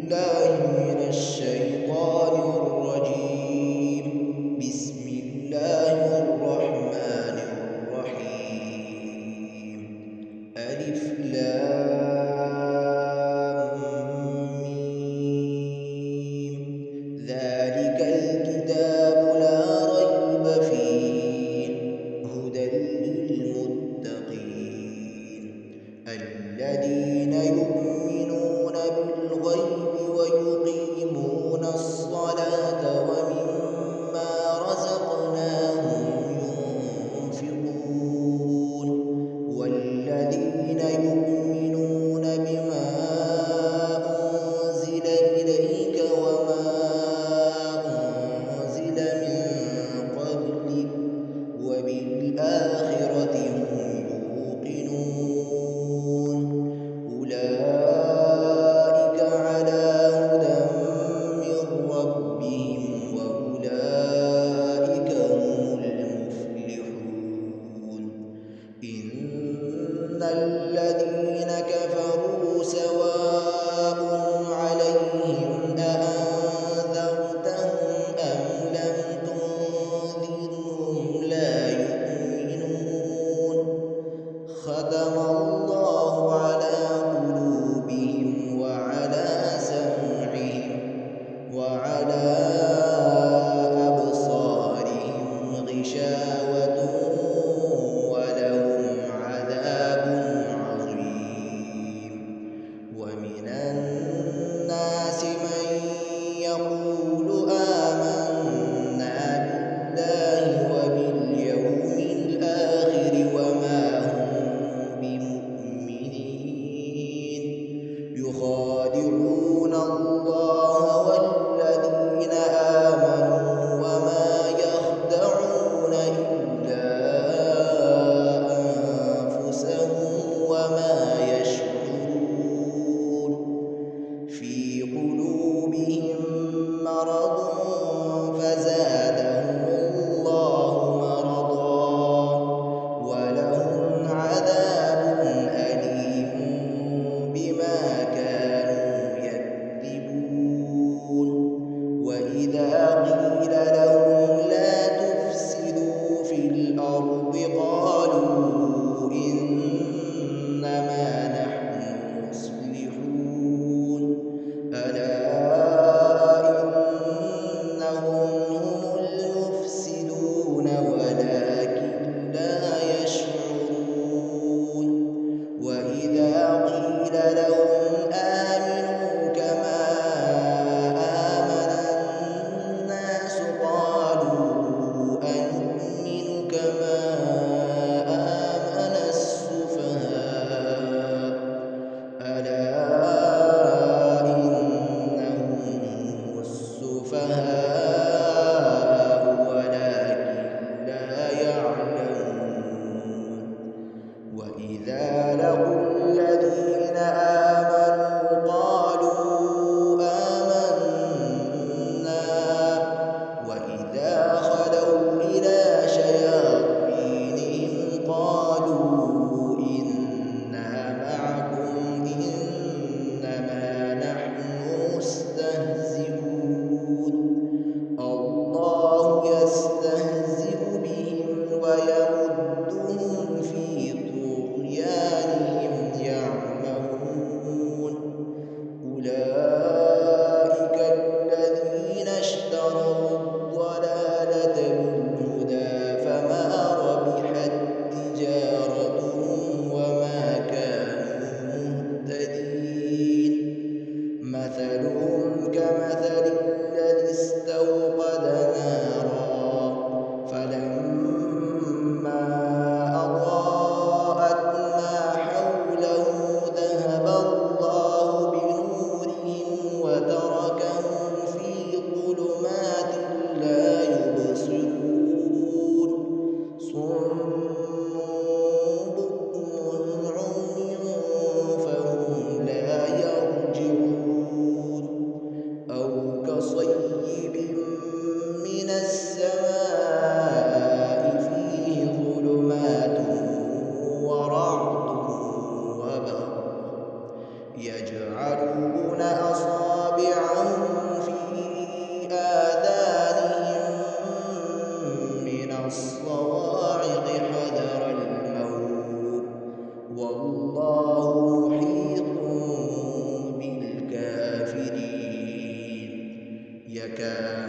بالله من الشيطان الرجيم. بسم الله الرحمن الرحيم. ألف لام ميم. ذلك الكتاب لا ريب فيه هدى للمتقين الذين يؤمنون بالغيب ويقيمون الصلاة ومما رزقناهم ينفقون والذين يؤمنون بما أنزل إليك وما أنزل من قبلك وبالآخرة هم يوقنون أولئك على هدى من ربهم وأولئك هم المفلحون. إن الذين كفروا سواء عليهم أأنذرتهم أم لم تنذرهم لا يؤمنون. ختم الله على قلوبهم وعلى سمعهم وعلى أبصارهم غشاوة ولهم عذاب عظيم. ومن الناس من يقول آمنا بالله وباليوم الآخر وما هم بمؤمنين يخادعون الله والذين آمنوا وما يخدعون إلا أنفسهم وما يشعرون. في قلوبهم مرض فزادهم الله مرضا ولهم عذاب أليم بما كانوا يكذبون. وإذا قيل لهم لا تفسدوا في الأرض قالوا إنما نحن مصلحون. ألا إنهم هم المفسدون ولكن لا يشعرون. وإذا قيل لهم آمنوا كما آمن الناس قالوا أنؤمن كما آمن السفهاء. ألا إنهم هم السفهاء ولكن لا يعلمون. وإذا لقوا الذين آمنوا قالوا آمنا وإذا خلوا إلى شياطينهم قالوا إنا معكم إنما نحن مستهزئون. الله يستهزئ بهم ويمدهم في طغيانهم يعمهون. أولئك الذين اشتروا الضلالة بالهدى فما ربحت تجارتهم وما كانوا مهتدين. مثلهم كمثل الذي استوقد نارا فلما أضاءت ما حوله ذهب الله بنورهم وتركهم في ظلمات لا يبصرون. صم بكم عمي فهم لا يرجعون. أو كصيب من السماء فيه ظلمات ورعد وبرق يجعلون أصابعهم تابعا في آذانهم من الصواعق حذر الموت والله محيط بالكافرين يكاد